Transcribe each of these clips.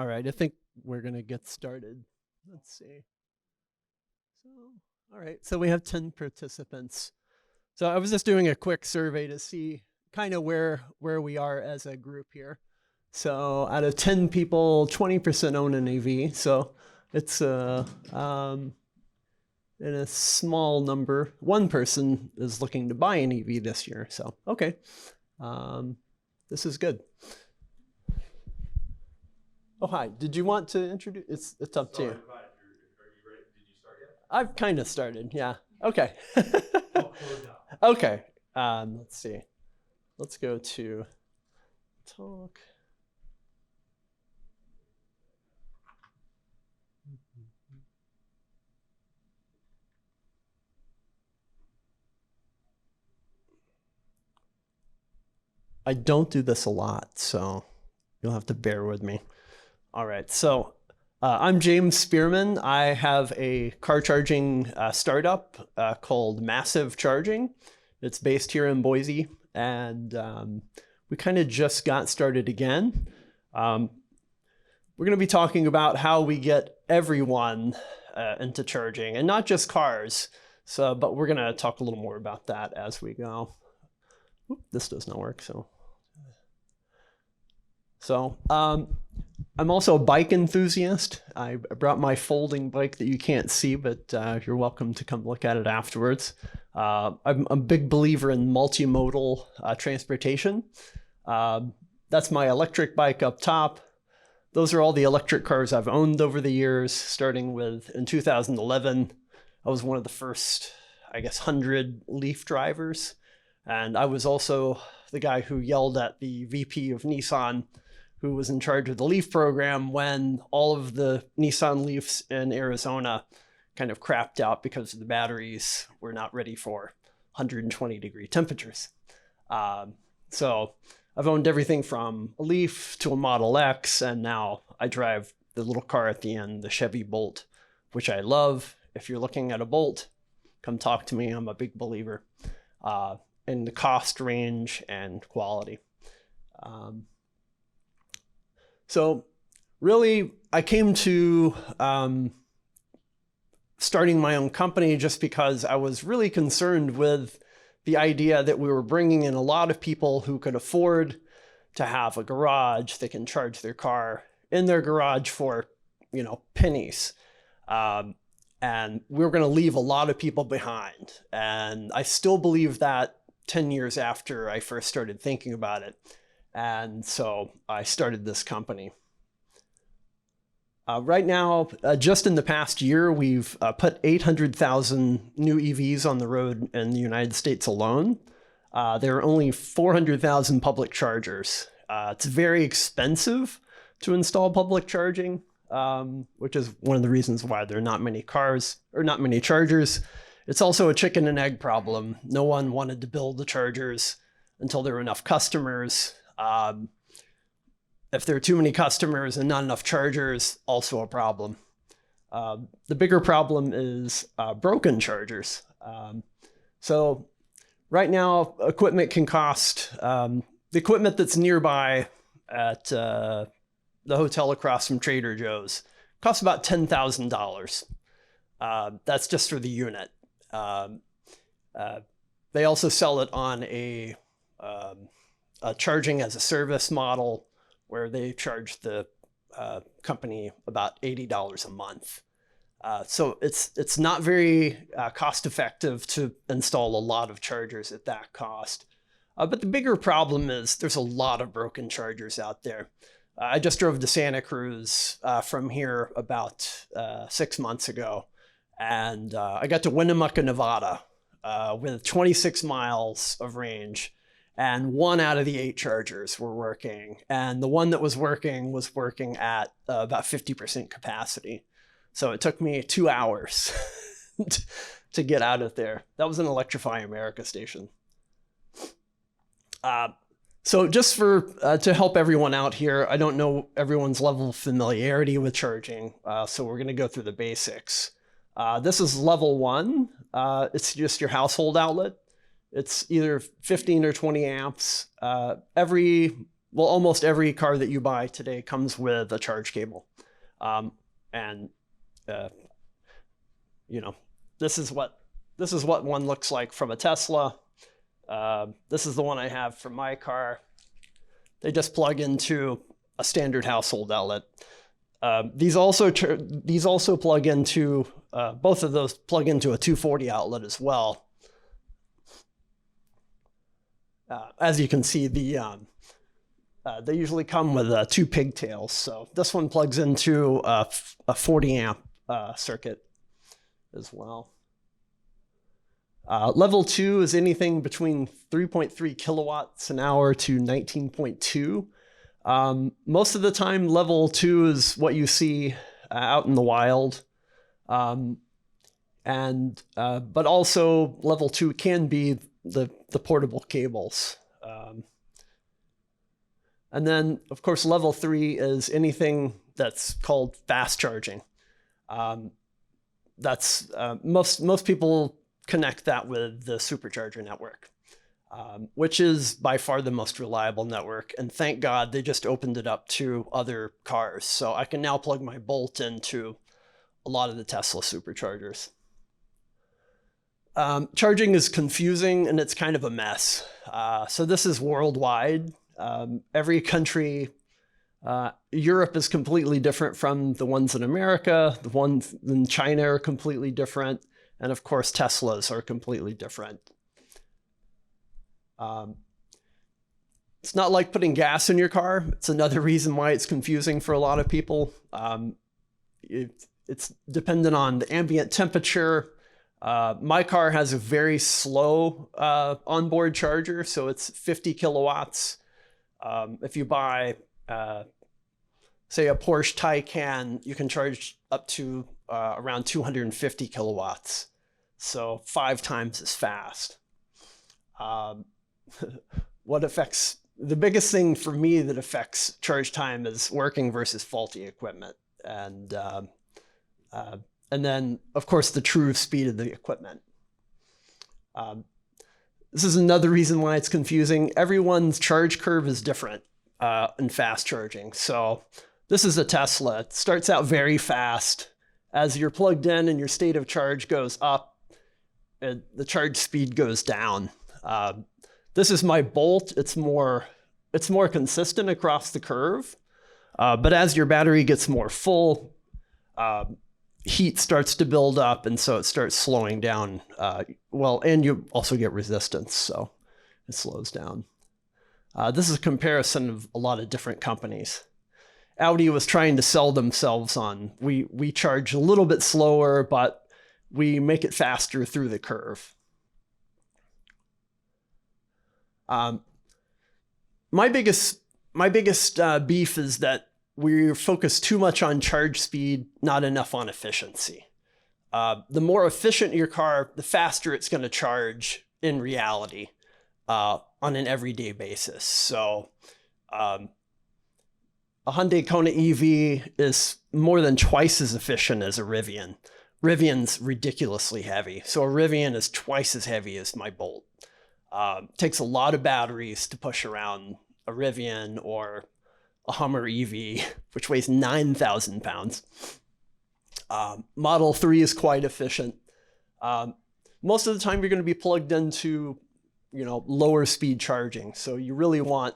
All right, I think we're going to get started. Let's see. So, all right, so we have 10 participants. So I was just doing a quick survey to see kind of where we are as a group here. So out of 10 people, 20% own an EV. So it's in a small number. One person is looking to buy an EV this year. So, okay, this is good. Oh, hi. Did you want to introduce? It's up to you. Are you ready? Did you start yet? I've kind of started, yeah. Okay. I'll close out. Okay. Let's see. Let's go to talk. I don't do this a lot, so you'll have to bear with me. All right, so I'm James Spearman. I have a car charging startup called Massive Charging. It's based here in Boise, and we kind of just got started again. We're going to be talking about how we get everyone into charging, and not just cars. So, but we're going to talk a little more about that as we go. Oop, this does not work, so I'm also a bike enthusiast. I brought my folding bike that you can't see, but you're welcome to come look at it afterwards. I'm a big believer in multimodal transportation. That's my electric bike up top. Those are all the electric cars I've owned over the years, starting with in 2011. I was one of the first, I guess, 100 Leaf drivers. And I was also the guy who yelled at the VP of Nissan, who was in charge of the Leaf program when all of the Nissan Leafs in Arizona kind of crapped out because the batteries were not ready for 120-degree temperatures. So I've owned everything from a Leaf to a Model X, and now I drive the little car at the end, the Chevy Bolt, which I love. If you're looking at a Bolt, come talk to me. I'm a big believer in the cost range and quality. So really, I came to starting my own company just because I was really concerned with the idea that we were bringing in a lot of people who could afford to have a garage. They can charge their car in their garage for, pennies. And we were going to leave a lot of people behind. And I still believe that 10 years after I first started thinking about it. And so I started this company. Right now, just in the past year, we've put 800,000 new EVs on the road in the United States alone. There are only 400,000 public chargers. It's very expensive to install public charging, which is one of the reasons why there are not many cars or not many chargers. It's also a chicken and egg problem. No one wanted to build the chargers until there were enough customers. If there are too many customers and not enough chargers, also a problem. The bigger problem is broken chargers. So right now, equipment can cost, the equipment that's nearby at the hotel across from Trader Joe's costs about $10,000. That's just for the unit. They also sell it on a charging as a service model where they charge the company about $80 a month. So it's not very cost effective to install a lot of chargers at that cost. But the bigger problem is there's a lot of broken chargers out there. I just drove to Santa Cruz from here about 6 months ago, and I got to Winnemucca, Nevada with 26 miles of range. And 1 out of the 8 chargers were working. And the one that was working at about 50% capacity. So it took me 2 hours to get out of there. That was an Electrify America station. So just to help everyone out here, I don't know everyone's level of familiarity with charging. So we're going to go through the basics. This is level 1. It's just your household outlet. It's either 15 or 20 amps. Every well, almost every car that you buy today comes with a charge cable. And you know, this is what one looks like from a Tesla. This is the one I have for my car. They just plug into a standard household outlet. These also plug into, both of those plug into a 240 outlet as well. As you can see, they usually come with two pigtails. So this one plugs into a 40 amp circuit as well. Level 2 is anything between 3.3 kilowatts an hour to 19.2. Most of the time, level 2 is what you see out in the wild. But also level 2 can be the portable cables. And then, of course, level 3 is anything that's called fast charging. Most people connect that with the supercharger network, which is by far the most reliable network. And thank God they just opened it up to other cars. So I can now plug my Bolt into a lot of the Tesla superchargers. Charging is confusing and it's kind of a mess. So this is worldwide. Every country, Europe is completely different from the ones in America. The ones in China are completely different. And of course, Teslas are completely different. It's not like putting gas in your car. It's another reason why it's confusing for a lot of people. It's dependent on the ambient temperature. My car has a very slow onboard charger, so it's 50 kilowatts. If you buy, say, a Porsche Taycan, you can charge up to around 250 kilowatts. So 5 times as fast. The biggest thing for me that affects charge time is working versus faulty equipment. And then, of course, the true speed of the equipment. This is another reason why it's confusing. Everyone's charge curve is different in fast charging. So this is a Tesla. It starts out very fast. As you're plugged in and your state of charge goes up, the charge speed goes down. This is my Bolt. It's more consistent across the curve. But as your battery gets more full, heat starts to build up, and so it starts slowing down. And you also get resistance, so it slows down. This is a comparison of a lot of different companies. Audi was trying to sell themselves on, we charge a little bit slower, but we make it faster through the curve. My biggest beef is that we focus too much on charge speed, not enough on efficiency. The more efficient your car, the faster it's going to charge in reality on an everyday basis. So a Hyundai Kona EV is more than twice as efficient as a Rivian. Rivian's ridiculously heavy. So a Rivian is twice as heavy as my Bolt. Takes a lot of batteries to push around a Rivian or a Hummer EV, which weighs 9,000 pounds. Model 3 is quite efficient. Most of the time you're going to be plugged into, lower speed charging. So you really want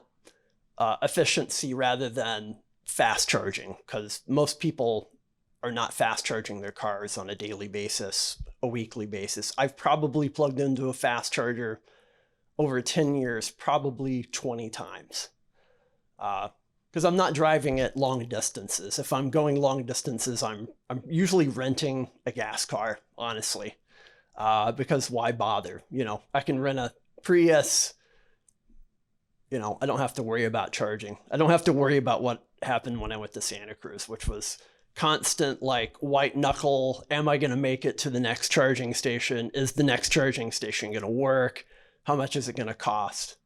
efficiency rather than fast charging, because most people are not fast charging their cars on a daily basis, a weekly basis. I've probably plugged into a fast charger over 10 years, probably 20 times. Because I'm not driving it long distances. If I'm going long distances, I'm usually renting a gas car, honestly. Because why bother? I can rent a Prius. I don't have to worry about charging. I don't have to worry about what happened when I went to Santa Cruz, which was constant, white knuckle. Am I going to make it to the next charging station? Is the next charging station going to work? How much is it going to cost?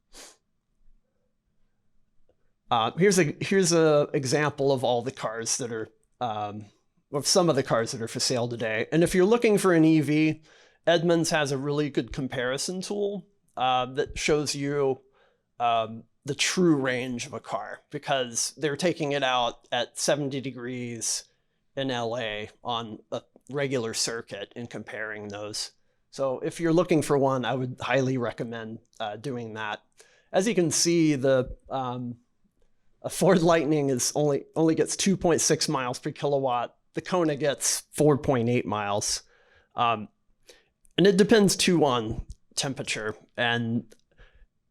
Here's a example of all the cars that are, of some of the cars that are for sale today. And if you're looking for an EV, Edmunds has a really good comparison tool that shows you the the true range of a car, because they're taking it out at 70 degrees in LA on a regular circuit and comparing those. So if you're looking for one, I would highly recommend doing that. As you can see, a Ford Lightning only gets 2.6 miles per kilowatt. The Kona gets 4.8 miles. And it depends too on temperature. And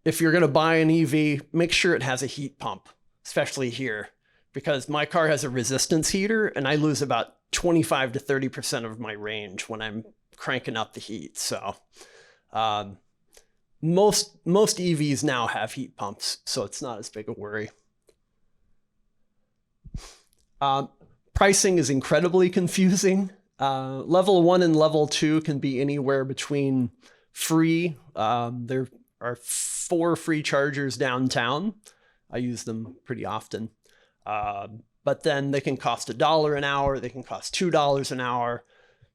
if you're going to buy an EV, make sure it has a heat pump, especially here, because my car has a resistance heater and I lose about 25 to 30% of my range when I'm cranking up the heat. So most EVs now have heat pumps, so it's not as big a worry. Pricing is incredibly confusing. Level 1 and level 2 can be anywhere between free. There are 4 free chargers downtown. I use them pretty often. But then they can cost $1 an hour. They can cost $2 an hour.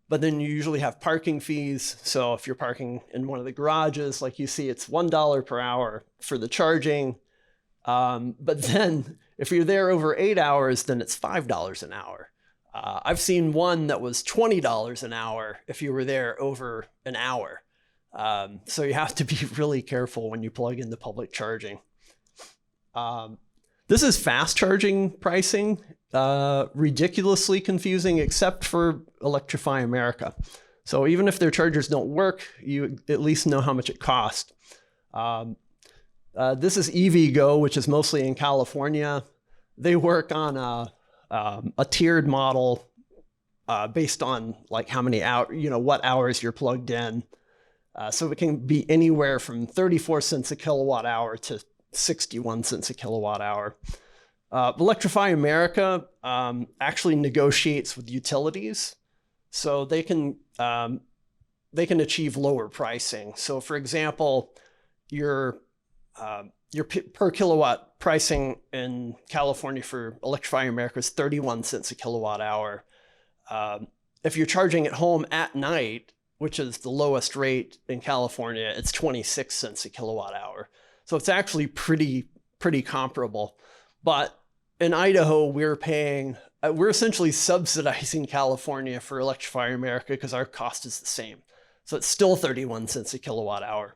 But then you usually have parking fees. So if you're parking in one of the garages, like you see, it's $1 per hour for the charging. But then if you're there over 8 hours, then it's $5 an hour. I've seen one that was $20 an hour if you were there over an hour. So you have to be really careful when you plug into public charging. This is fast charging pricing, ridiculously confusing, except for Electrify America. So even if their chargers don't work, you at least know how much it costs. This is EVgo, which is mostly in California. They work on a tiered model based on like how many hours, what hours you're plugged in. So it can be anywhere from 34 cents a kilowatt hour to 61 cents a kilowatt hour. Electrify America actually negotiates with utilities, so they can achieve lower pricing. So for example, your per kilowatt pricing in California for Electrify America is 31 cents a kilowatt hour. If you're charging at home at night, which is the lowest rate in California, it's 26 cents a kilowatt hour. So it's actually pretty comparable. But in Idaho, we're essentially subsidizing California for Electrify America because our cost is the same. So it's still 31 cents a kilowatt hour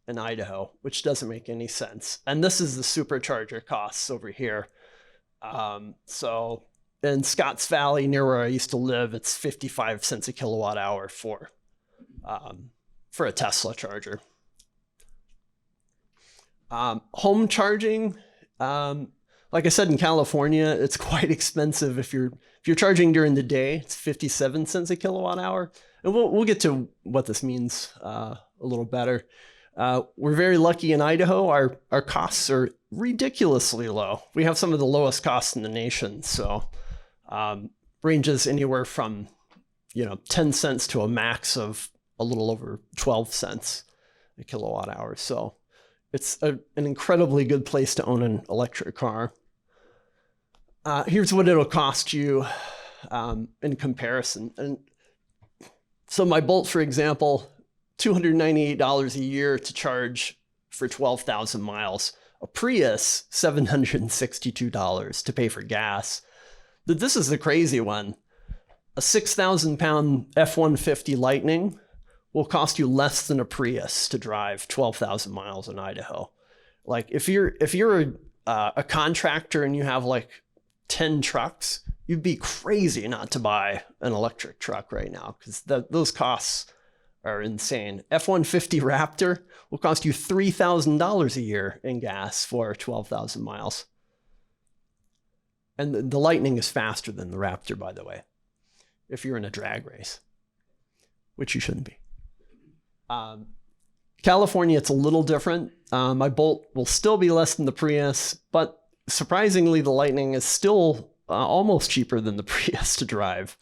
in Idaho, which doesn't make any sense. And this is the supercharger costs over here. So in Scotts Valley, near where I used to live, it's 55 cents a kilowatt hour for a Tesla charger. Home charging, like I said, in California, it's quite expensive. If you're charging during the day, it's 57 cents a kilowatt hour. And we'll get to what this means a little better. We're very lucky in Idaho. Our costs are ridiculously low. We have some of the lowest costs in the nation. So ranges anywhere from 10 cents to a max of a little over 12 cents a kilowatt hour. So it's an incredibly good place to own an electric car. Here's what it'll cost you in comparison. And so my Bolt, for example, $298 a year to charge for 12,000 miles. A Prius, $762 to pay for gas. But this is the crazy one. A 6,000-pound F-150 Lightning will cost you less than a Prius to drive 12,000 miles in Idaho. Like if you're a contractor and you have like 10 trucks, you'd be crazy not to buy an electric truck right now because those costs are insane. F-150 Raptor will cost you $3,000 a year in gas for 12,000 miles. And the Lightning is faster than the Raptor, by the way, if you're in a drag race, which you shouldn't be. California, it's a little different. My Bolt will still be less than the Prius, but surprisingly, the Lightning is still almost cheaper than the Prius to drive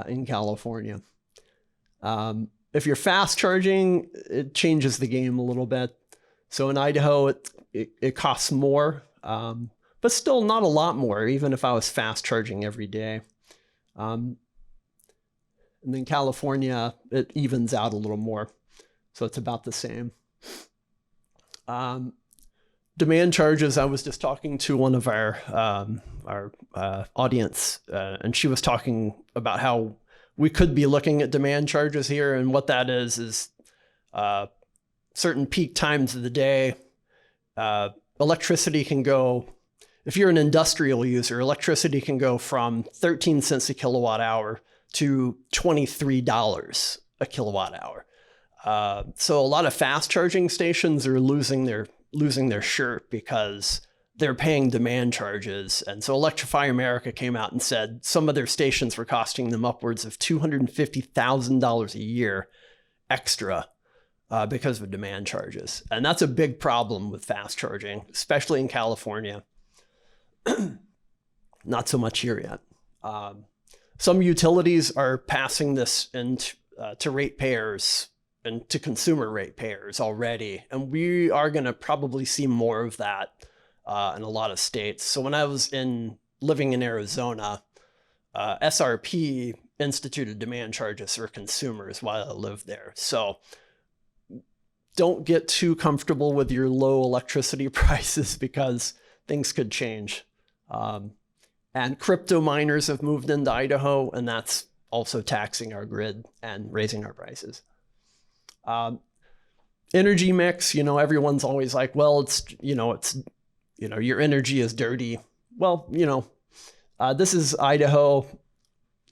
in California. If you're fast charging, it changes the game a little bit. So in Idaho, it costs more, but still not a lot more, even if I was fast charging every day. And then California, it evens out a little more. So it's about the same. demand charges, I was just talking to one of our audience, and she was talking about how we could be looking at demand charges here, and what that is certain peak times of the day, electricity can go. If you're an industrial user, electricity can go from 13 cents a kilowatt hour to $23 a kilowatt hour. So a lot of fast charging stations are losing their shirt because they're paying demand charges. And so Electrify America came out and said some of their stations were costing them upwards of $250,000 a year extra because of demand charges. And that's a big problem with fast charging, especially in California. Not so much here yet. Some utilities are passing this into to ratepayers and to consumer ratepayers already, and we are going to probably see more of that in a lot of states. So when I was living in Arizona, SRP instituted demand charges for consumers while I lived there. So don't get too comfortable with your low electricity prices because things could change. And crypto miners have moved into Idaho, and that's also taxing our grid and raising our prices. Energy mix, everyone's always like, well, your energy is dirty. Well, this is Idaho,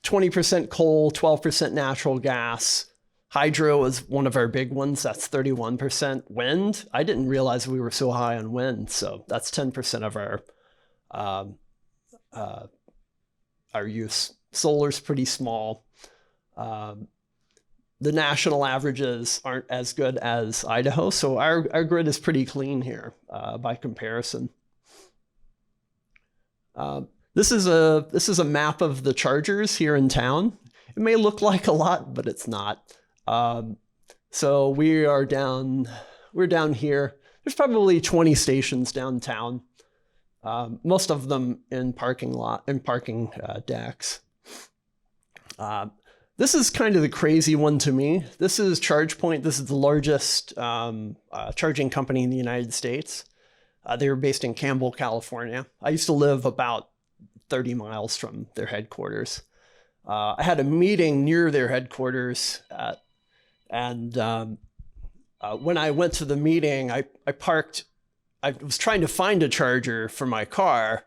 20% coal, 12% natural gas. Hydro is one of our big ones. That's 31%. Wind, I didn't realize we were so high on wind. So that's 10% of our use. Solar's pretty small. The national averages aren't as good as Idaho, so our grid is pretty clean here by comparison. This is a map of the chargers here in town. It may look like a lot, but it's not. So we're down here. There's probably 20 stations downtown. Most of them in parking decks. This is kind of the crazy one to me. This is ChargePoint. This is the largest charging company in the United States. They were based in Campbell, California. I used to live about 30 miles from their headquarters. I had a meeting near their headquarters, and when I went to the meeting, I parked. I was trying to find a charger for my car.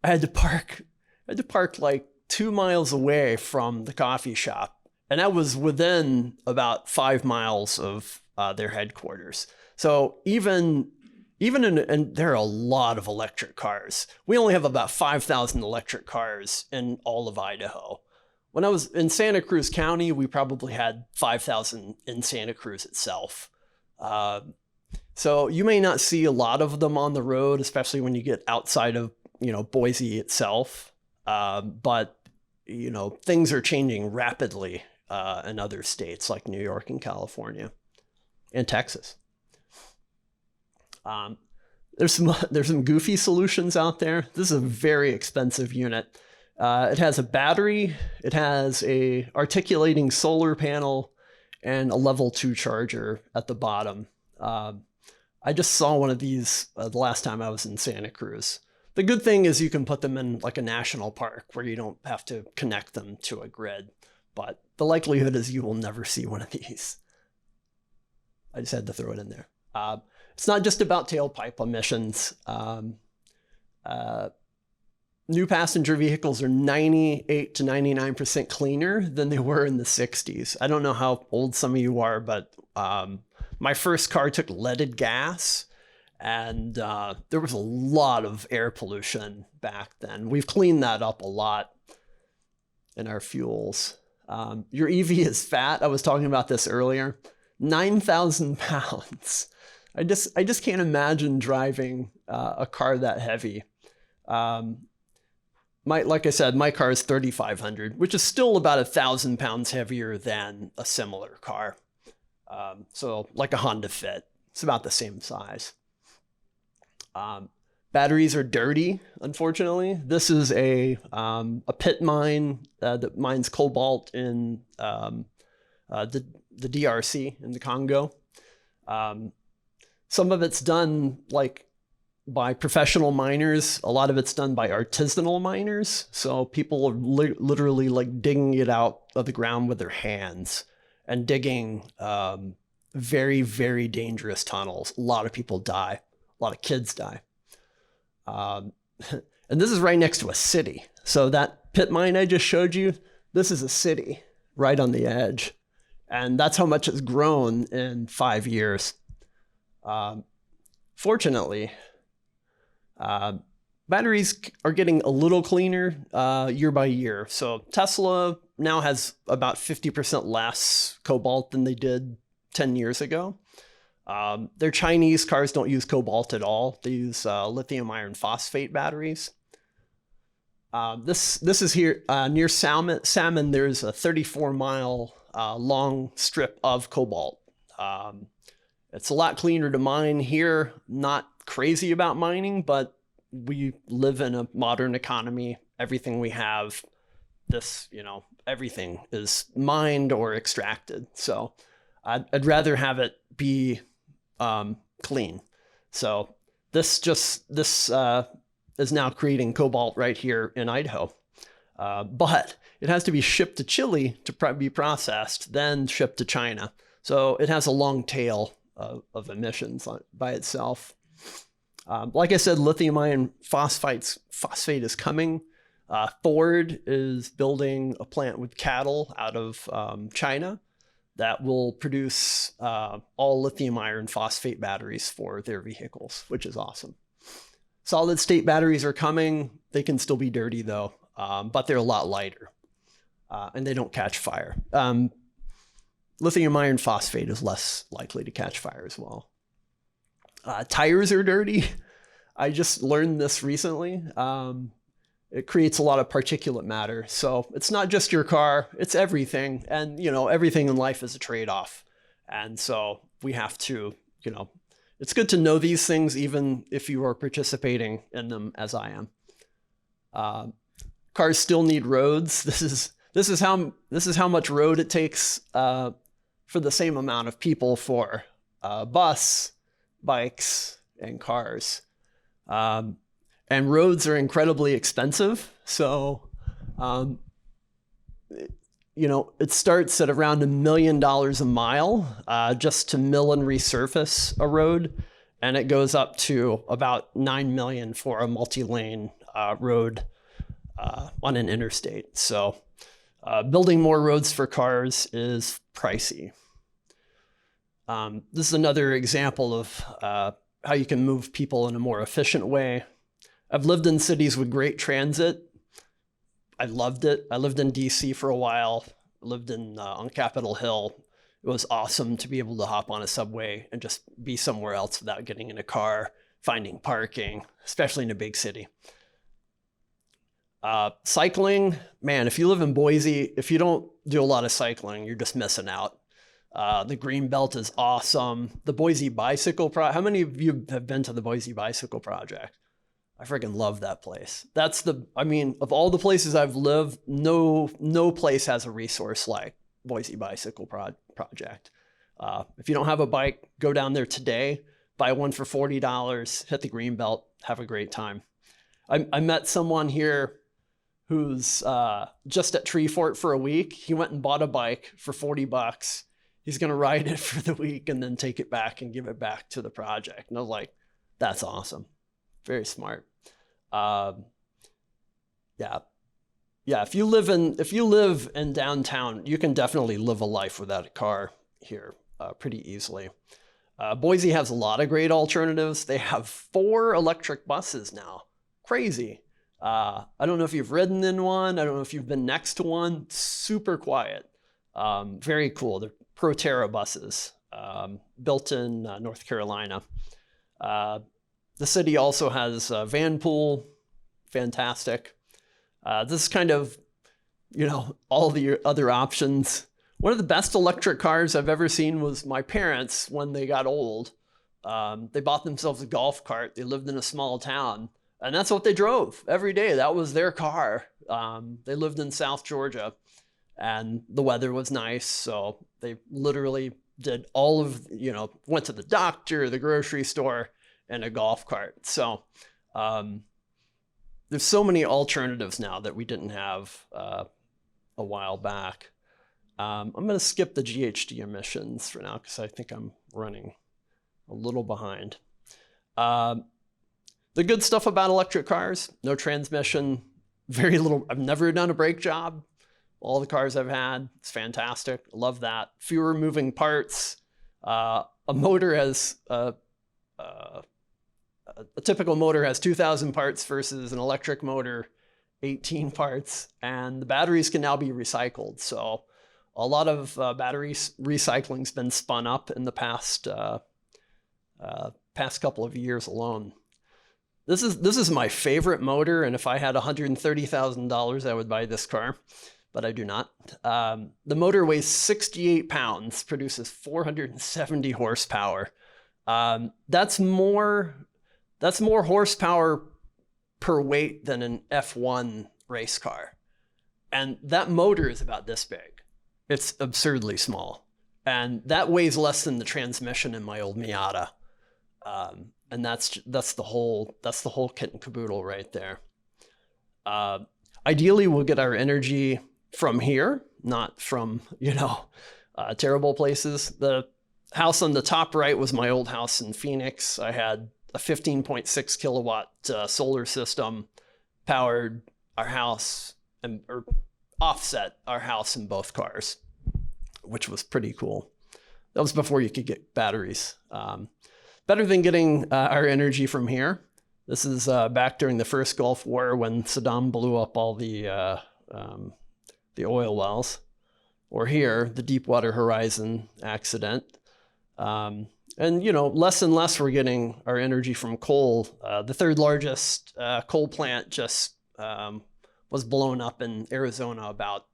I had to park like 2 miles away from the coffee shop, and that was within about 5 miles of their headquarters. So even and there are a lot of electric cars. We only have about 5,000 electric cars in all of Idaho. When I was in Santa Cruz County, we probably had 5,000 in Santa Cruz itself. So you may not see a lot of them on the road, especially when you get outside of Boise itself. But things are changing rapidly in other states like New York and California and Texas. There's some goofy solutions out there. This is a very expensive unit. It has a battery, it has a articulating solar panel, and a level 2 charger at the bottom. I just saw one of these the last time I was in Santa Cruz. The good thing is you can put them in like a national park where you don't have to connect them to a grid, but the likelihood is you will never see one of these. I just had to throw it in there. It's not just about tailpipe emissions. New passenger vehicles are 98 to 99% cleaner than they were in the 60s. I don't know how old some of you are, but my first car took leaded gas, and there was a lot of air pollution back then. We've cleaned that up a lot in our fuels. Your EV is fat. I was talking about this earlier. 9,000 pounds. I just can't imagine driving a car that heavy. Like I said, my car is 3,500, which is still about 1,000 pounds heavier than a similar car. So like a Honda Fit, it's about the same size. Batteries are dirty, unfortunately. This is a pit mine that mines cobalt in the DRC in the Congo. Some of it's done like by professional miners. A lot of it's done by artisanal miners. So people are literally like digging it out of the ground with their hands and digging very, very dangerous tunnels. A lot of people die. A lot of kids die. And this is right next to a city. So that pit mine I just showed you, this is a city right on the edge. And that's how much it's grown in 5 years. Fortunately, batteries are getting a little cleaner year by year. So Tesla now has about 50% less cobalt than they did 10 years ago. Their Chinese cars don't use cobalt at all. They use lithium iron phosphate batteries. This is here near Salmon. There's a 34-mile long strip of cobalt. It's a lot cleaner to mine here. Not crazy about mining, but we live in a modern economy. Everything we have, everything is mined or extracted. So I'd rather have it be clean. So this is now creating cobalt right here in Idaho. But it has to be shipped to Chile to be processed, then shipped to China. So it has a long tail of emissions by itself. Like I said, lithium iron phosphate is coming. Ford is building a plant with cattle out of China that will produce all lithium iron phosphate batteries for their vehicles, which is awesome. Solid state batteries are coming. They can still be dirty though, but they're a lot lighter and they don't catch fire. Lithium iron phosphate is less likely to catch fire as well. Tires are dirty. I just learned this recently. It creates a lot of particulate matter. So it's not just your car, it's everything. And, everything in life is a trade-off. And so we have to, it's good to know these things, even if you are participating in them as I am. Cars still need roads. This is how much road it takes for the same amount of people for bus, bikes, and cars. And roads are incredibly expensive. So, it starts at around $1 million a mile just to mill and resurface a road. And it goes up to about $9 million for a multi-lane road on an interstate. So building more roads for cars is pricey. This is another example of how you can move people in a more efficient way. I've lived in cities with great transit. I loved it. I lived in DC for a while. I lived on Capitol Hill. It was awesome to be able to hop on a subway and just be somewhere else without getting in a car, finding parking, especially in a big city. Cycling, man, if you live in Boise, if you don't do a lot of cycling, you're just missing out. The Green Belt is awesome. The Boise Bicycle Project. How many of you have been to the Boise Bicycle Project? I freaking love that place. Of all the places I've lived, no place has a resource like Boise Bicycle Project. If you don't have a bike, go down there today, buy one for $40, hit the Green Belt, have a great time. I met someone here who's just at Treefort for a week. He went and bought a bike for $40. He's going to ride it for the week and then take it back and give it back to the project. And I was like, that's awesome. Very smart. Yeah. If you live in downtown, you can definitely live a life without a car here pretty easily. Boise has a lot of great alternatives. They have 4 electric buses now. Crazy. I don't know if you've ridden in one. I don't know if you've been next to one. Super quiet. Very cool. They're Proterra buses, built in North Carolina. The city also has a van pool. Fantastic. This is kind of, all the other options. One of the best electric cars I've ever seen was my parents when they got old. They bought themselves a golf cart. They lived in a small town, and that's what they drove every day. That was their car. They lived in South Georgia, and the weather was nice. So they literally did went to the doctor, the grocery store, in a golf cart. So there's so many alternatives now that we didn't have a while back. I'm going to skip the GHG emissions for now because I think I'm running a little behind. The good stuff about electric cars, no transmission, very little. I've never done a brake job. All the cars I've had, it's fantastic. Love that. Fewer moving parts. A motor has, a typical motor has 2,000 parts versus an electric motor, 18 parts. And the batteries can now be recycled. So a lot of battery recycling's been spun up in the past couple of years alone. This is my favorite motor, and if I had $130,000, I would buy this car, but I do not. The motor weighs 68 pounds, produces 470 horsepower. That's more horsepower per weight than an F1 race car, and that motor is about this big. It's absurdly small, and that weighs less than the transmission in my old Miata. And that's the whole kit and caboodle right there. Ideally, we'll get our energy from here, not from terrible places. The house on the top right was my old house in Phoenix. I had a 15.6 kilowatt solar system, powered our house or offset our house in both cars, which was pretty cool. That was before you could get batteries. Better than getting our energy from here. This is back during the first Gulf War when Saddam blew up all the oil wells. Or here, the Deepwater Horizon accident. And less and less we're getting our energy from coal. The third largest coal plant just was blown up in Arizona about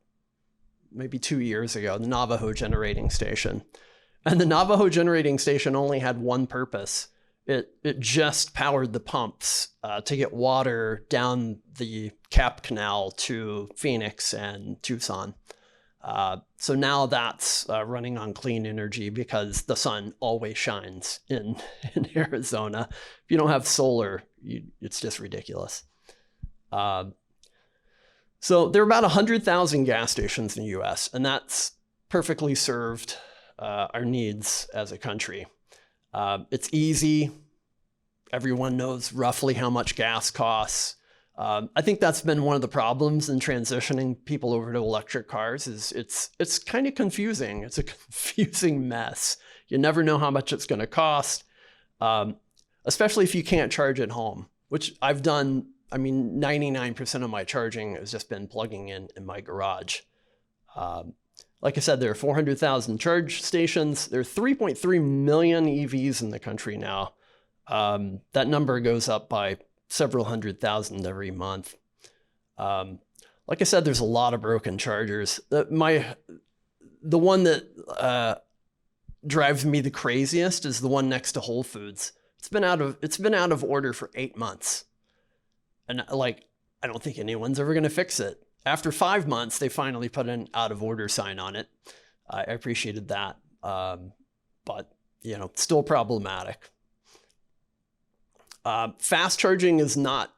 maybe 2 years ago, the Navajo Generating Station. And the Navajo Generating Station only had one purpose. It just powered the pumps to get water down the Cap Canal to Phoenix and Tucson. So now that's running on clean energy because the sun always shines in Arizona. If you don't have solar, it's just ridiculous. So there are about 100,000 gas stations in the US, and that's perfectly served our needs as a country. It's easy. Everyone knows roughly how much gas costs. I think that's been one of the problems in transitioning people over to electric cars is it's kind of confusing. It's a confusing mess. You never know how much it's going to cost, especially if you can't charge at home, which I've done. I mean, 99% of my charging has just been plugging in my garage. Like I said, there are 400,000 charge stations. There are 3.3 million EVs in the country now. That number goes up by several 100,000 every month. Like I said, there's a lot of broken chargers. The one that drives me the craziest is the one next to Whole Foods. It's been out of order for 8 months, and I don't think anyone's ever going to fix it. After 5 months, they finally put an out of order sign on it. I appreciated that, but still problematic. Fast charging is not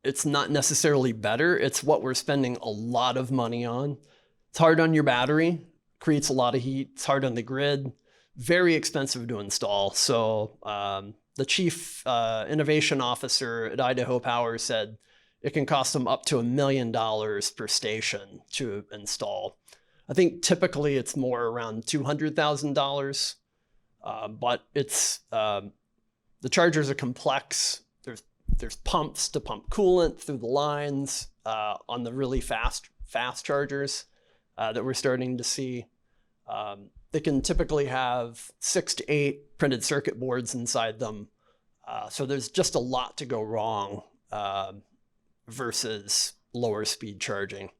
necessarily better. It's what we're spending a lot of money on. It's hard on your battery, creates a lot of heat. It's hard on the grid, very expensive to install. So the chief innovation officer at Idaho Power said it can cost them up to $1 million per station to install. I think typically it's more around $200,000, but it's the chargers are complex. There's pumps to pump coolant through the lines on the really fast chargers that we're starting to see. They can typically have 6 to 8 printed circuit boards inside them. So there's just a lot to go wrong versus lower speed charging.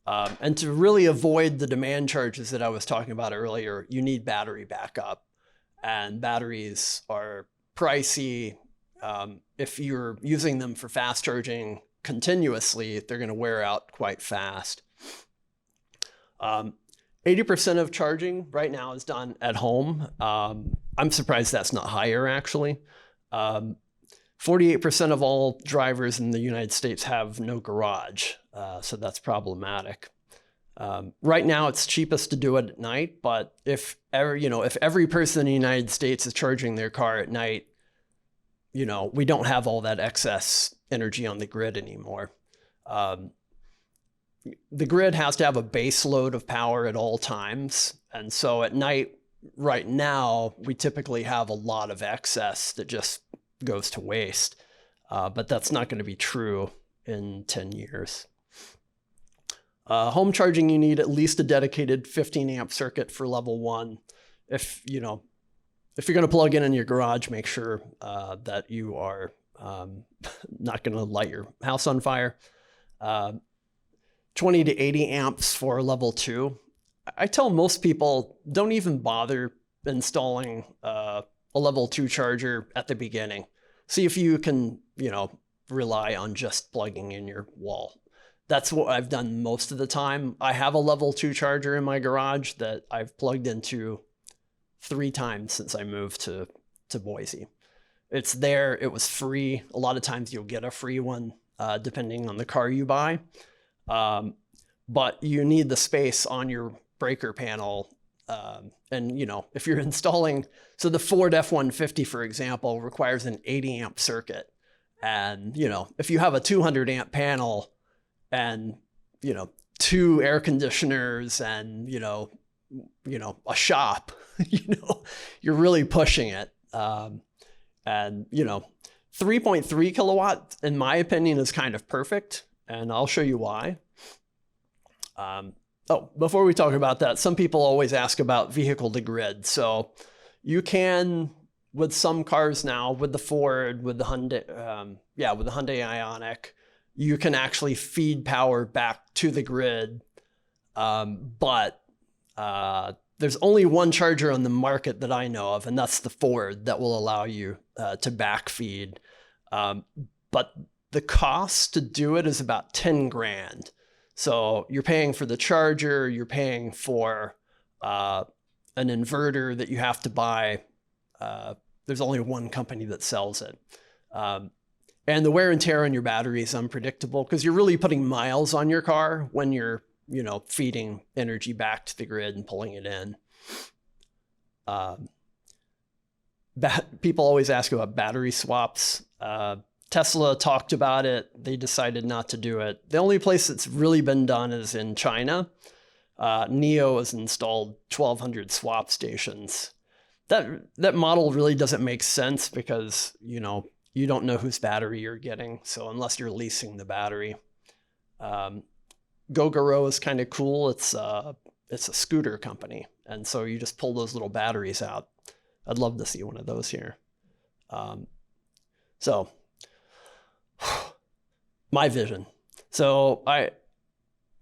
And to really avoid the demand charges that I was talking about earlier, you need battery backup. And batteries are pricey. If you're using them for fast charging continuously, they're going to wear out quite fast. 80% of charging right now is done at home. I'm surprised that's not higher, actually. Um, 48% of all drivers in the United States have no garage, so that's problematic. Right now, it's cheapest to do it at night, but if every person in the United States is charging their car at night, we don't have all that excess energy on the grid anymore. The grid has to have a base load of power at all times, and so at night, right now, we typically have a lot of excess that just goes to waste, but that's not going to be true in 10 years. Home charging, you need at least a dedicated 15 amp circuit for level 1. If you're going to plug in your garage, make sure that you are not going to light your house on fire. 20 to 80 amps for level 2. I tell most people, don't even bother installing a level 2 charger at the beginning. See if you can, rely on just plugging in your wall. That's what I've done most of the time. I have a level 2 charger in my garage that I've plugged into 3 times since I moved to Boise. It's there. It was free. A lot of times you'll get a free one, depending on the car you buy. But you need the space on your breaker panel. And if you're installing, so the Ford F-150, for example, requires an 80 amp circuit. And, if you have a 200 amp panel and, 2 air conditioners and, a shop, you're really pushing it. And, 3.3 kilowatt, in my opinion, is kind of perfect. And I'll show you why. Before we talk about that, some people always ask about vehicle to grid. So you can, with some cars now, with the Ford, with the Hyundai, with the Hyundai Ioniq, you can actually feed power back to the grid. But there's only one charger on the market that I know of, and that's the Ford, that will allow you to backfeed. But the cost to do it is about 10 grand. So you're paying for the charger, you're paying for an inverter that you have to buy. There's only one company that sells it. And the wear and tear on your battery is unpredictable because you're really putting miles on your car when you're, feeding energy back to the grid and pulling it in. People always ask about battery swaps. Tesla talked about it. They decided not to do it. The only place it's really been done is in China. NIO has installed 1,200 swap stations. That model really doesn't make sense because, you don't know whose battery you're getting. So unless you're leasing the battery. Gogoro is kind of cool. It's a scooter company. And so you just pull those little batteries out. I'd love to see one of those here. My vision. So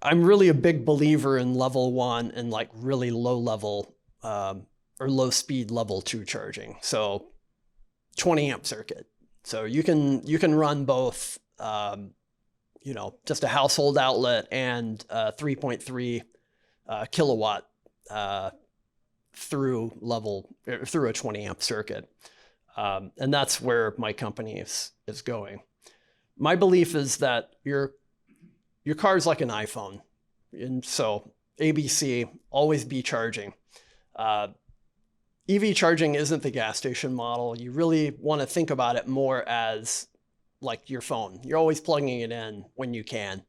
I'm really a big believer in level 1 and like really low level or low speed level 2 charging. So 20 amp circuit. So you can run both, just a household outlet and 3.3 kilowatt through a 20 amp circuit. And that's where my company is going. My belief is that your car is like an iPhone. And so ABC, always be charging. EV charging isn't the gas station model. You really want to think about it more as like your phone. You're always plugging it in when you can.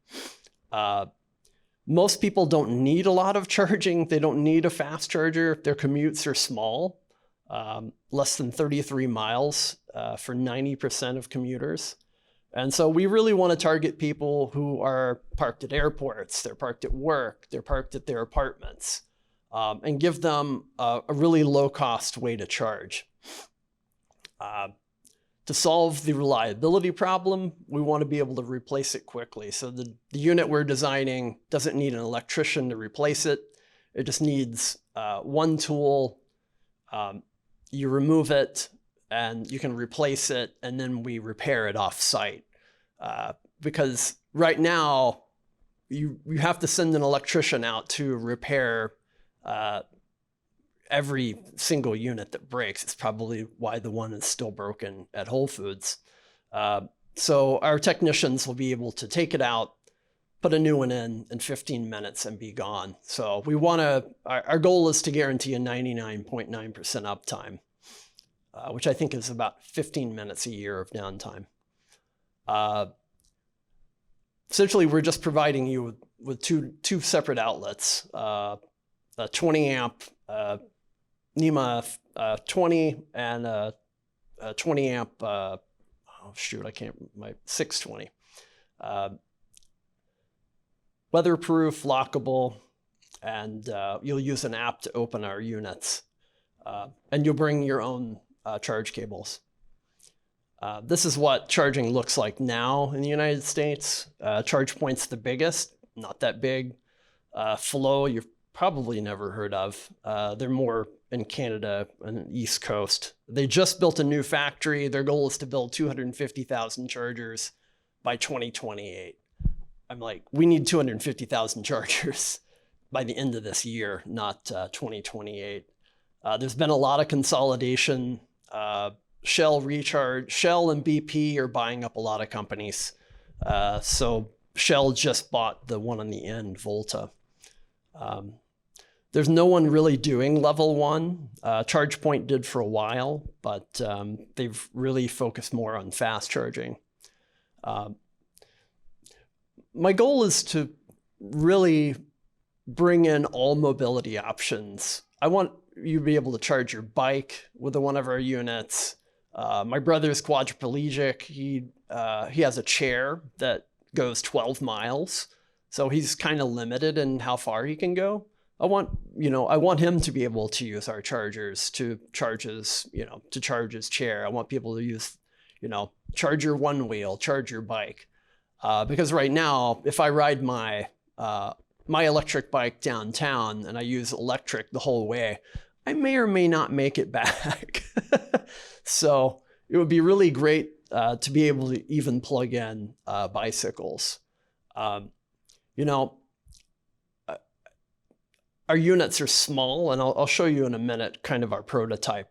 Most people don't need a lot of charging. They don't need a fast charger. Their commutes are small, less than 33 miles for 90% of commuters. And so we really want to target people who are parked at airports, they're parked at work, they're parked at their apartments, and give them a really low-cost way to charge. To solve the reliability problem, we want to be able to replace it quickly. So the unit we're designing doesn't need an electrician to replace it. It just needs one tool. You remove it, and you can replace it, and then we repair it off-site. Because right now, you have to send an electrician out to repair every single unit that breaks. It's probably why the one is still broken at Whole Foods. So our technicians will be able to take it out, put a new one in 15 minutes and be gone. So we want to, our goal is to guarantee a 99.9% uptime, which I think is about 15 minutes a year of downtime. Essentially, we're just providing you with two separate outlets, a 20 amp NEMA 20 and a 20 amp, oh shoot, I can't, my 620. Weatherproof, lockable, and you'll use an app to open our units. And you'll bring your own charge cables. This is what charging looks like now in the United States. ChargePoint's the biggest, not that big. Flow, you've probably never heard of. They're more in Canada and the East Coast. They just built a new factory. Their goal is to build 250,000 chargers by 2028. I'm like, we need 250,000 chargers by the end of this year, not 2028. There's been a lot of consolidation. Shell and BP are buying up a lot of companies. So Shell just bought the one on the end, Volta. There's no one really doing level 1. ChargePoint did for a while, but they've really focused more on fast charging. My goal is to really bring in all mobility options. I want you to be able to charge your bike with one of our units. My brother's quadriplegic. He has a chair that goes 12 miles. So he's kind of limited in how far he can go. I want him to be able to use our chargers to charge his chair. I want people to use, charge your one wheel, charge your bike. Because right now, if I ride my electric bike downtown and I use electric the whole way, I may or may not make it back. So it would be really great to be able to even plug in bicycles. Our units are small, and I'll show you in a minute kind of our prototype.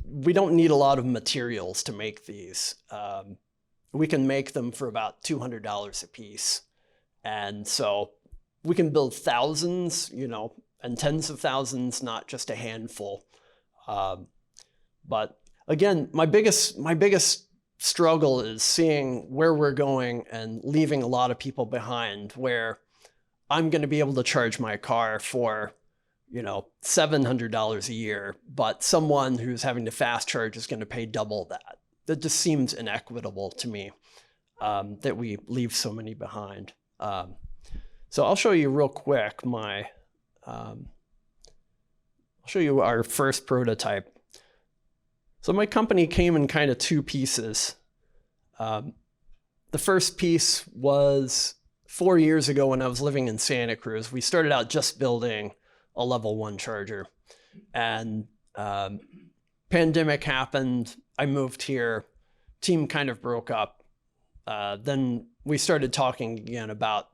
We don't need a lot of materials to make these. We can make them for about $200 a piece. And so we can build thousands, and tens of thousands, not just a handful. But again, my biggest struggle is seeing where we're going and leaving a lot of people behind, where I'm going to be able to charge my car for, $700 a year, but someone who's having to fast charge is going to pay double that. That just seems inequitable to me, that we leave so many behind. So I'll show you real quick I'll show you our first prototype. So my company came in kind of two pieces. The first piece was 4 years ago when I was living in Santa Cruz. We started out just building a level 1 charger, and pandemic happened. I moved here, team kind of broke up. Then we started talking again about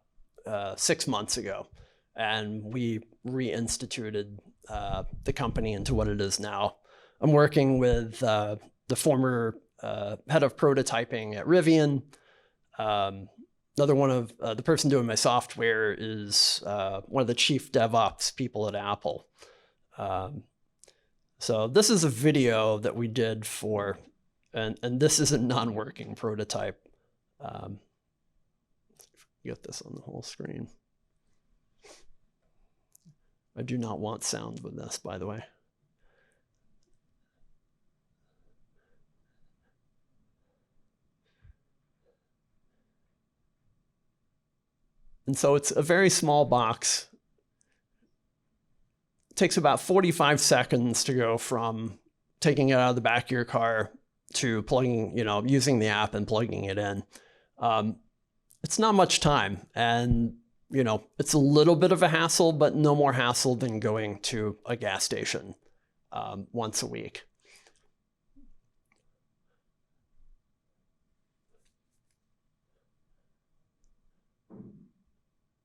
6 months ago, and we reinstituted the company into what it is now. I'm working with the former head of prototyping at Rivian. Another one of the person doing my software is one of the chief DevOps people at Apple. So this is a video that we did for, and this is a non-working prototype. Get this on the whole screen. I do not want sound with this, by the way. And so it's a very small box. It takes about 45 seconds to go from taking it out of the back of your car to plugging, using the app and plugging it in. It's not much time, and it's a little bit of a hassle, but no more hassle than going to a gas station once a week.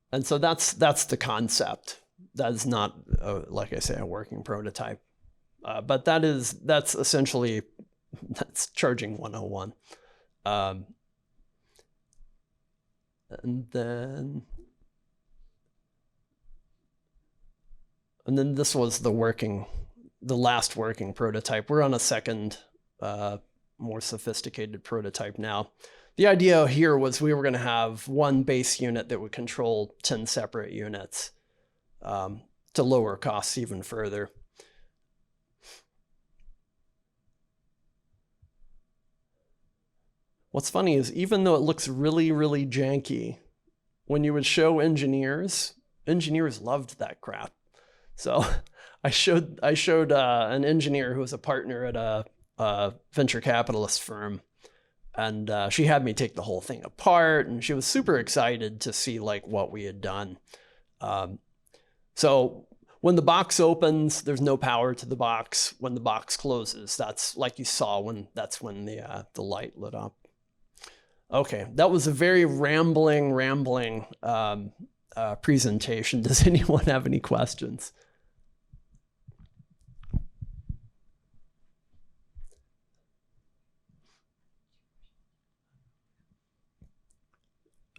And so that's the concept. that is not, like I say, a working prototype. But that's essentially, that's charging 101. And then this was the last working prototype. We're on a second, more sophisticated prototype now. The idea here was we were going to have one base unit that would control 10 separate units, to lower costs even further. What's funny is even though it looks really, really janky, when you would show engineers loved that crap. So I showed an engineer who was a partner at a venture capitalist firm, and she had me take the whole thing apart, and she was super excited to see like what we had done. So when the box opens, there's no power to the box. When the box closes, that's like you saw that's when the light lit up. Okay, that was a very rambling presentation. Does anyone have any questions?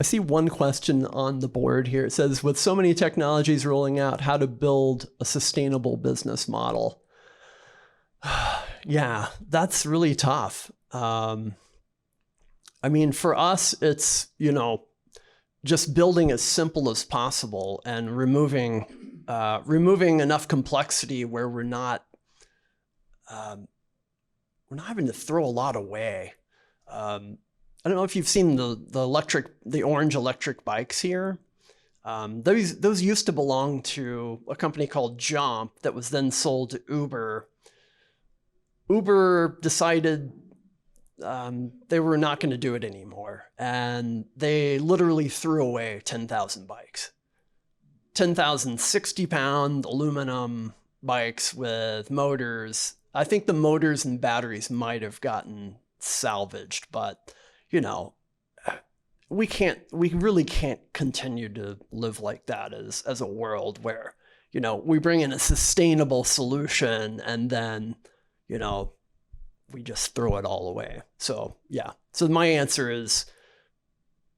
I see one question on the board here. It says, with so many technologies rolling out, how to build a sustainable business model? Yeah, that's really tough. I mean, for us, it's, just building as simple as possible and removing enough complexity where we're not having to throw a lot away. I don't know if you've seen the orange electric bikes here. Those used to belong to a company called Jump that was then sold to Uber. Uber decided they were not going to do it anymore, and they literally threw away 10,000 bikes. 10,000 60-pound aluminum bikes with motors. I think the motors and batteries might have gotten salvaged, but we really can't continue to live like that as a world where, we bring in a sustainable solution and then, we just throw it all away. So yeah. So my answer is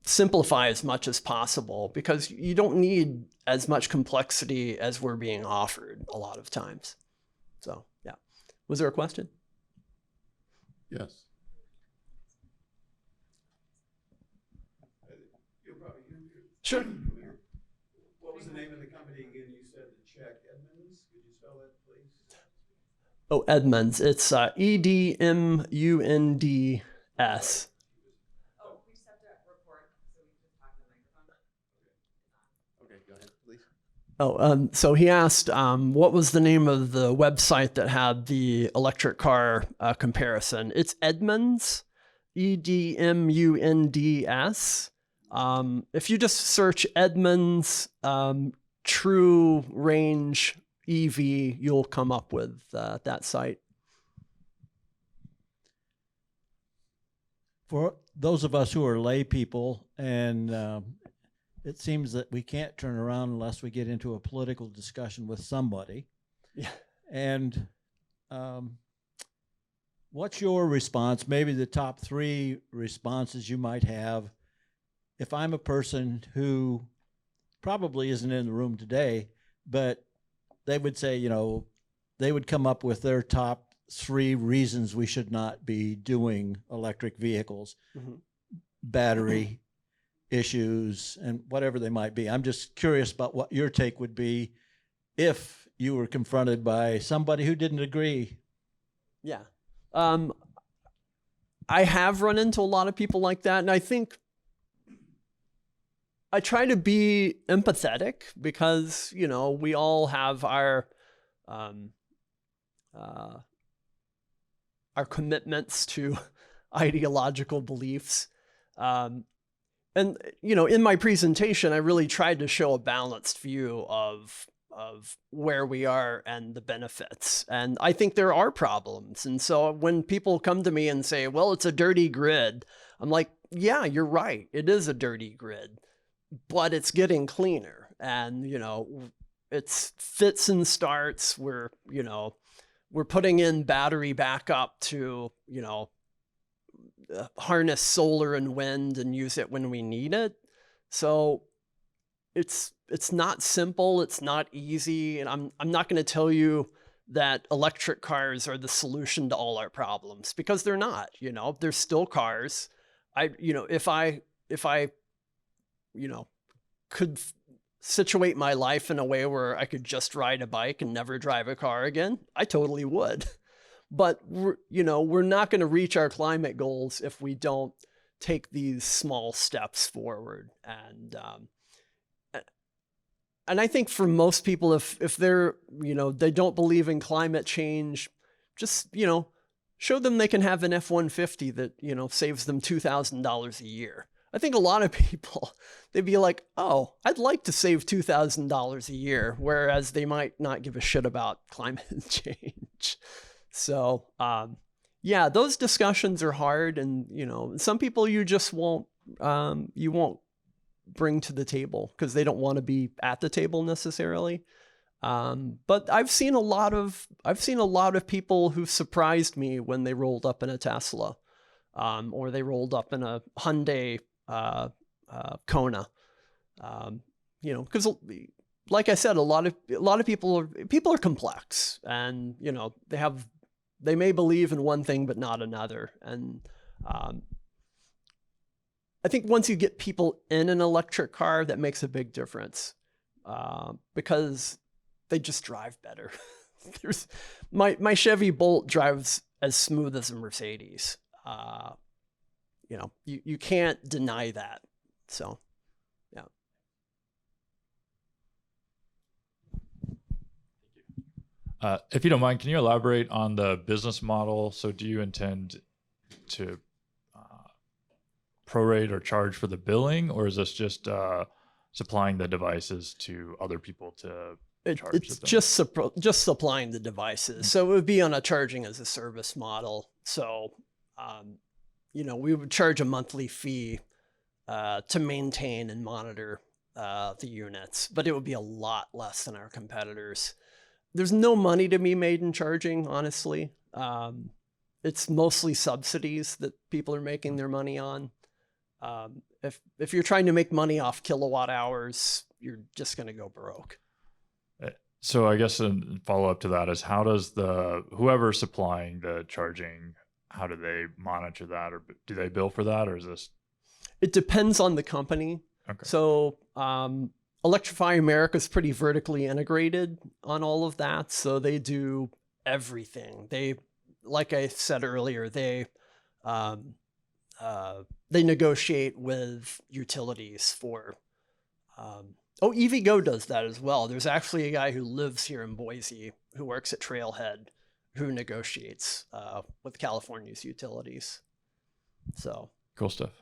simplify as much as possible, because you don't need as much complexity as we're being offered a lot of times. So yeah. Was there a question? Yes. Sure. What was the name of the company again? You said the Czech Edmunds. Could you spell that, please? Oh, Edmunds. It's EDMUNDS. Oh, we just have to record, so we just talk to the microphone. Okay, go ahead, please. Oh, so he asked, what was the name of the website that had the electric car comparison? It's Edmunds, EDMUNDS. If you just search Edmunds True Range EV, you'll come up with that site. For those of us who are lay people, and it seems that we can't turn around unless we get into a political discussion with somebody. Yeah. And what's your response? Maybe the top 3 responses you might have. If I'm a person who probably isn't in the room today, but they would say, they would come up with their top 3 reasons we should not be doing electric vehicles, battery issues, and whatever they might be. I'm just curious about what your take would be if you were confronted by somebody who didn't agree. Yeah. I have run into a lot of people like that, and I think I try to be empathetic because, we all have our commitments to ideological beliefs. And, in my presentation, I really tried to show a balanced view of where we are and the benefits. And I think there are problems. And so when people come to me and say, well, it's a dirty grid, I'm like, yeah, you're right. It is a dirty grid, but it's getting cleaner. And, it's fits and starts. We're putting in battery backup to, harness solar and wind and use it when we need it. So it's not simple, it's not easy, and I'm not going to tell you that electric cars are the solution to all our problems, because they're not. They're still cars. If I could situate my life in a way where I could just ride a bike and never drive a car again, I totally would. But we're not going to reach our climate goals if we don't take these small steps forward. And I think for most people, if they're, they don't believe in climate change, just, show them they can have an F-150 that, saves them $2,000 a year. I think a lot of people, they'd be like, oh, I'd like to save $2,000 a year, whereas they might not give a shit about climate change. So, yeah, those discussions are hard, and, some people you just won't bring to the table because they don't want to be at the table necessarily. But I've seen a lot of people who surprised me when they rolled up in a Tesla, or they rolled up in a Hyundai Kona, because like I said, a lot of people are complex, and they may believe in one thing but not another, and I think once you get people in an electric car, that makes a big difference, because they just drive better. My Chevy Bolt drives as smooth as a Mercedes. You can't deny that. So, yeah. If you don't mind, can you elaborate on the business model? So do you intend to prorate or charge for the billing, or is this just supplying the devices to other people to charge? It's just supplying the devices. So it would be on a charging as a service model. So, we would charge a monthly fee to maintain and monitor the units, but it would be a lot less than our competitors. There's no money to be made in charging, honestly. It's mostly subsidies that people are making their money on. If you're trying to make money off kilowatt hours, you're just going to go broke. So I guess a follow up to that is, how does whoever's supplying the charging, how do they monitor that, or do they bill for that, or is this? It depends on the company. Okay. So Electrify America is pretty vertically integrated on all of that. So they do everything. Like I said earlier, they negotiate with utilities for, EVgo does that as well. There's actually a guy who lives here in Boise who works at Trailhead who negotiates with California's utilities. So cool stuff.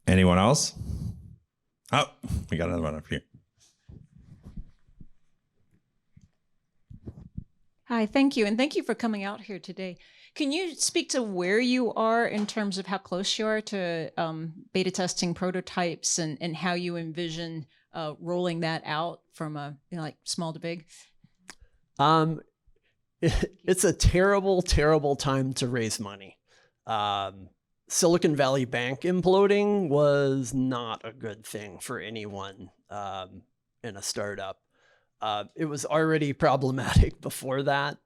Anyone else? Oh, we got another one up here. Hi, thank you. And thank you for coming out here today. Can you speak to where you are in terms of how close you are to beta testing prototypes, and how you envision rolling that out from like small to big? It's a terrible, terrible time to raise money. Silicon Valley Bank imploding was not a good thing for anyone in a startup. It was already problematic before that.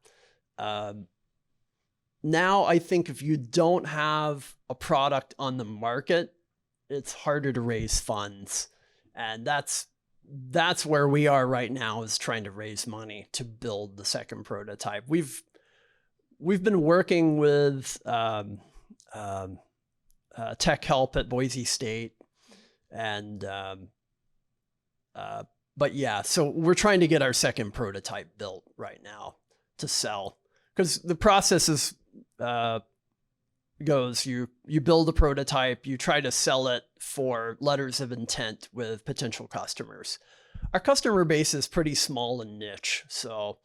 Now I think if you don't have a product on the market, it's harder to raise funds. And that's where we are right now, is trying to raise money to build the second prototype. We've been working with tech help at Boise State, and but yeah, so we're trying to get our second prototype built right now to sell, because the process is goes, you build a prototype, you try to sell it for letters of intent with potential customers. Our customer base is pretty small and niche, so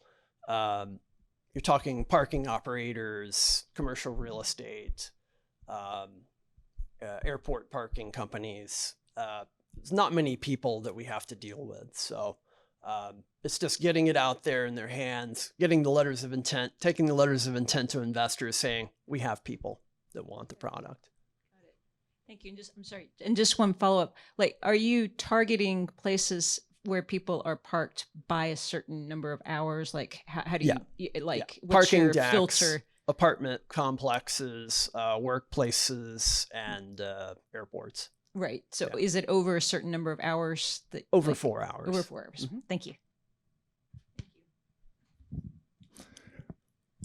you're talking parking operators, commercial real estate, airport parking companies, there's not many people that we have to deal with. So it's just getting it out there in their hands, getting the letters of intent, taking the letters of intent to investors saying, we have people that want the product. Thank you. And I'm sorry. And just one follow up. Like, are you targeting places where people are parked by a certain number of hours? Like, how do you like what's Parking your decks, filter? apartment complexes, workplaces, and airports. Right. So is it over a certain number of hours? That Over like, 4 hours. Over 4 hours. Mhm. Thank you.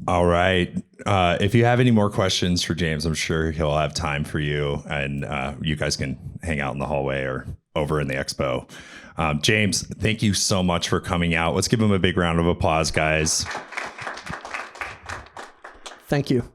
All right. If you have any more questions for James, I'm sure he'll have time for you, and you guys can hang out in the hallway or over in the expo. James, thank you so much for coming out. Let's give him a big round of applause, guys. Thank you.